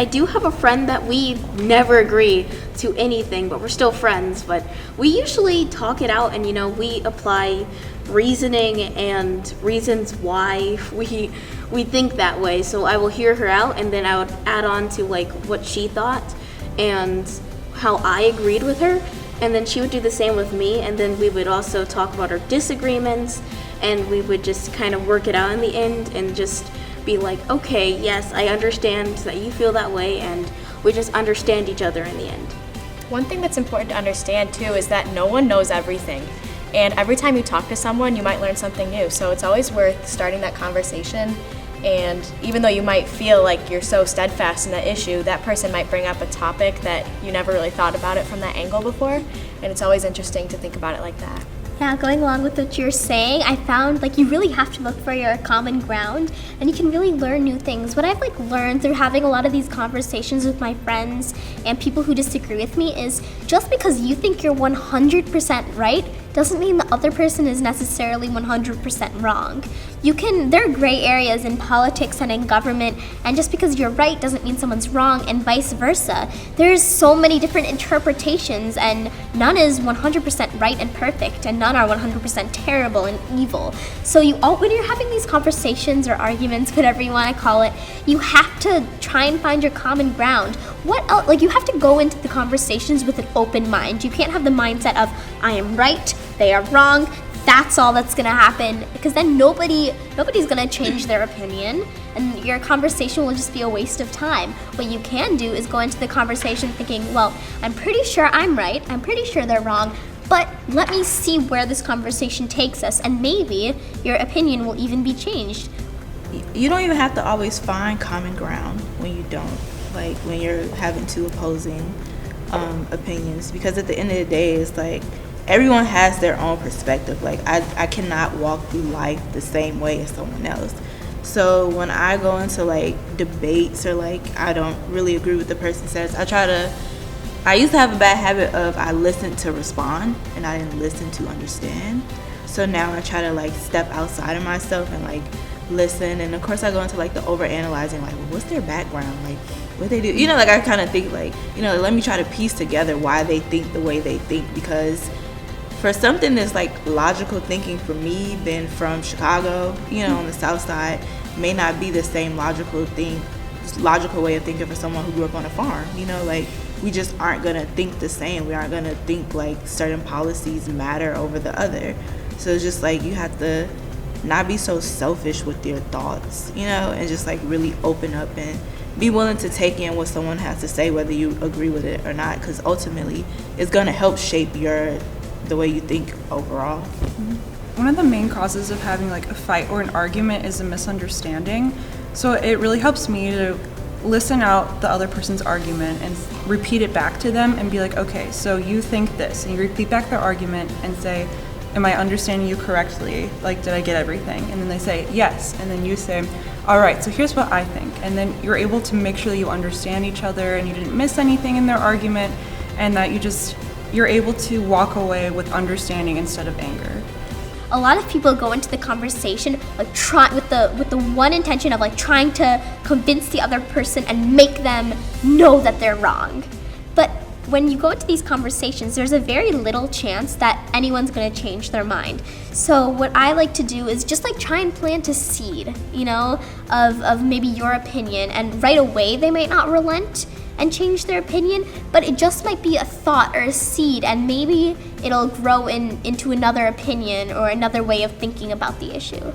I do have a friend that we never agree to anything, but we're still friends. But we usually talk it out, and we apply reasoning and reasons why we think that way. So I will hear her out, and then I would add on to like what she thought and how I agreed with her, and then she would do the same with me, and then we would also talk about our disagreements, and we would just kind of work it out in the end and just be like, okay, yes, I understand that you feel that way, and we just understand each other in the end. One thing that's important to understand too is that no one knows everything. And every time you talk to someone, you might learn something new. So it's always worth starting that conversation. And even though you might feel like you're so steadfast in that issue, that person might bring up a topic that you never really thought about it from that angle before. And it's always interesting to think about it like that. Yeah, going along with what you're saying, I found like you really have to look for your common ground, and you can really learn new things. What I've learned through having a lot of these conversations with my friends and people who disagree with me is just because you think you're 100% right doesn't mean the other person is necessarily 100% wrong. There are gray areas in politics and in government, and just because you're right doesn't mean someone's wrong, and vice versa. There's so many different interpretations, and none is 100% right and perfect, and none are 100% terrible and evil. So when you're having these conversations or arguments, whatever you want to call it, you have to try and find your common ground. What else? You have to go into the conversations with an open mind. You can't have the mindset of, I am right, they are wrong, that's all that's gonna happen, because then nobody's gonna change their opinion, and your conversation will just be a waste of time. What you can do is go into the conversation thinking, well, I'm pretty sure I'm right, I'm pretty sure they're wrong, but let me see where this conversation takes us, and maybe your opinion will even be changed. You don't even have to always find common ground when you don't, like when you're having two opposing opinions, because at the end of the day, it's like everyone has their own perspective. Like I cannot walk through life the same way as someone else. So when I go into like debates or like I don't really agree with the person says, I used to have a bad habit of I listened to respond and I didn't listen to understand. So now I try to like step outside of myself and like listen, and of course I go into like the overanalyzing, like, well, what's their background, like what they do, like I kind of think like, let me try to piece together why they think the way they think, because for something that's like logical thinking for me, being from Chicago, on the south side, may not be the same logical way of thinking for someone who grew up on a farm. Like we just aren't gonna think the same. We aren't gonna think like certain policies matter over the other. So it's just like you have to not be so selfish with your thoughts, and just like really open up and be willing to take in what someone has to say, whether you agree with it or not, because ultimately it's gonna help shape the way you think overall. One of the main causes of having like a fight or an argument is a misunderstanding. So it really helps me to listen out the other person's argument and repeat it back to them and be like, okay, so you think this, and you repeat back their argument and say, am I understanding you correctly? Like, did I get everything? And then they say, yes. And then you say, all right, so here's what I think. And then you're able to make sure that you understand each other and you didn't miss anything in their argument, and that you're able to walk away with understanding instead of anger. A lot of people go into the conversation with the one intention of like trying to convince the other person and make them know that they're wrong. But when you go into these conversations, there's a very little chance that anyone's going to change their mind. So what I like to do is just like try and plant a seed, of maybe your opinion, and right away they might not relent and change their opinion, but it just might be a thought or a seed, and maybe it'll grow into another opinion or another way of thinking about the issue.